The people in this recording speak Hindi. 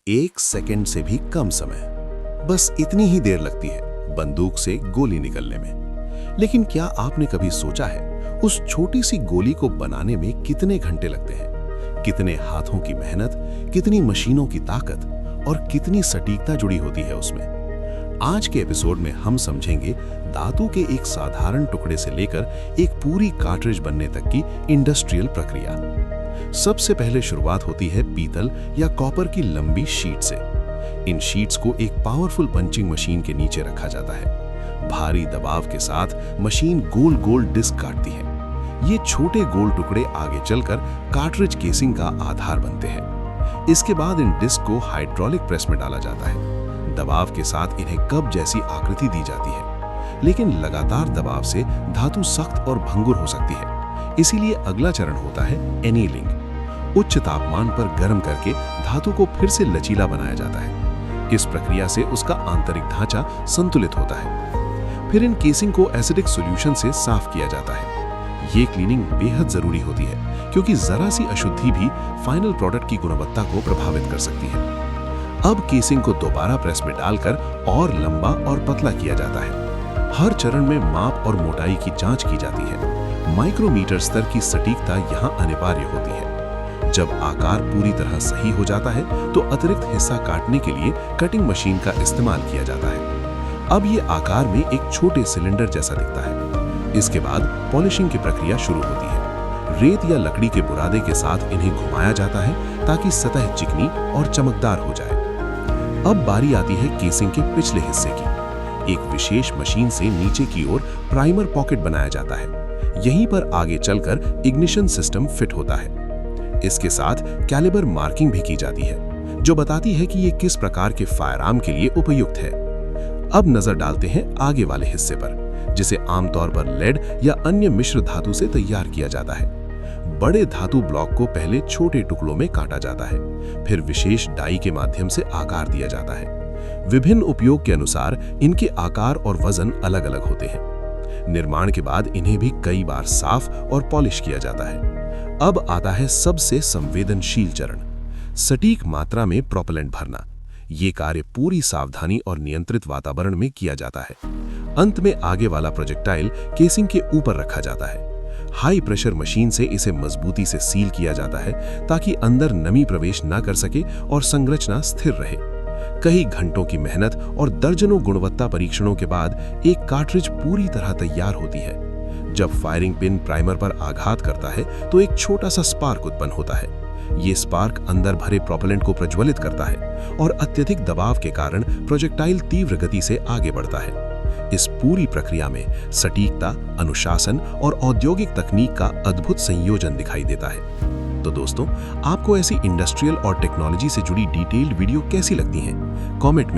1 सेकंड से भी कम समय, बस इतनी ही देर लगती है बंदूक से गोली निकलने में। लेकिन क्या आपने कभी सोचा है उस छोटी सी गोली को बनाने में कितने घंटे लगते हैं? कितने हाथों की मेहनत, कितनी मशीनों की ताकत और कितनी सटीकता जुड़ी होती है उसमें। आज के एपिसोड में हम समझेंगे धातु के एक साधारण टुकड़े से लेकर एक पूरी कार्ट्रिज बनने तक की इंडस्ट्रियल प्रक्रिया। सबसे पहले शुरुआत होती है पीतल या कॉपर की लंबी शीट से। इन शीट्स को एक पावरफुल पंचिंग मशीन के नीचे रखा जाता है। भारी दबाव के साथ मशीन गोल गोल डिस्क काटती है। ये छोटे गोल टुकड़े आगे चलकर कार्ट्रिज केसिंग का आधार बनते हैं। इसके बाद इन डिस्क को हाइड्रोलिक प्रेस में डाला जाता है। दबाव के साथ इन्हें कप जैसी आकृति दी जाती है, लेकिन लगातार दबाव से धातु सख्त और भंगुर हो सकती है। इसीलिए अगला चरण होता है एनीलिंग। उच्च तापमान पर गर्म करके धातु को फिर से लचीला बनाया जाता है। इस प्रक्रिया से उसका आंतरिक ढांचा संतुलित होता है। फिर इन केसिंग को एसिडिक सॉल्यूशन से साफ किया जाता है। ये क्लीनिंग बेहद जरूरी होती है, क्योंकि जरा सी अशुद्धि भी फाइनल प्रोडक्ट की गुणवत्ता को प्रभावित कर सकती है। अब केसिंग को दोबारा प्रेस में डालकर और लंबा और पतला किया जाता है। हर चरण में माप और मोटाई की जांच की जाती है। माइक्रोमीटर स्तर की सटीकता यहाँ अनिवार्य होती है। जब आकार पूरी तरह सही हो जाता है तो अतिरिक्त हिस्सा काटने के लिए कटिंग मशीन का इस्तेमाल किया जाता है। अब ये आकार में एक छोटे सिलेंडर जैसा दिखता है। इसके बाद पॉलिशिंग की प्रक्रिया शुरू होती है। रेत या लकड़ी के बुरादे के साथ इन्हें घुमाया जाता है ताकि सतह चिकनी और चमकदार हो जाए। अब बारी आती है केसिंग के पिछले हिस्से की। एक विशेष मशीन से नीचे की ओर प्राइमर पॉकेट बनाया जाता है। यहीं पर आगे चलकर इग्निशन सिस्टम फिट होता है। इसके साथ कैलिबर मार्किंग भी की जाती है, जो बताती है कि ये किस प्रकार के फायरआर्म के लिए उपयुक्त है। अब नजर डालते हैं आगे वाले हिस्से पर, जिसे आमतौर पर लेड या अन्य मिश्र धातु से तैयार किया जाता है। बड़े धातु ब्लॉक को पहले छोटे टुकड़ों में काटा जाता है, फिर विशेष डाई के माध्यम से आकार दिया जाता है। विभिन्न उपयोग के अनुसार इनके आकार और वजन अलग अलग होते हैं। निर्माण के बाद इन्हें भी कई बार साफ और पॉलिश किया जाता है। अब आता है सबसे संवेदनशील चरण, सटीक मात्रा में प्रोपेलेंट भरना। ये कार्य पूरी सावधानी और नियंत्रित वातावरण में किया जाता है। अंत में आगे वाला प्रोजेक्टाइल केसिंग के ऊपर रखा जाता है। हाई प्रेशर मशीन से इसे मजबूती से सील किया जाता है ताकि अंदर नमी प्रवेश न कर सके और संरचना स्थिर रहे। कई घंटों की मेहनत और दर्जनों गुणवत्ता परीक्षणों के बाद एक कार्ट्रिज पूरी तरह तैयार होती है। जब फायरिंग पिन प्राइमर पर आघात करता है तो एक छोटा सा स्पार्क उत्पन्न होता है। ये स्पार्क अंदर भरे प्रोपेलेंट को प्रज्वलित करता है और अत्यधिक दबाव के कारण प्रोजेक्टाइल तीव्र गति से आगे बढ़ता है। इस पूरी प्रक्रिया में सटीकता, अनुशासन और औद्योगिक तकनीक का अद्भुत संयोजन दिखाई देता है। तो दोस्तों, आपको ऐसी इंडस्ट्रियल और टेक्नोलॉजी से जुड़ी डिटेल्ड वीडियो कैसी लगती हैं? कमेंट में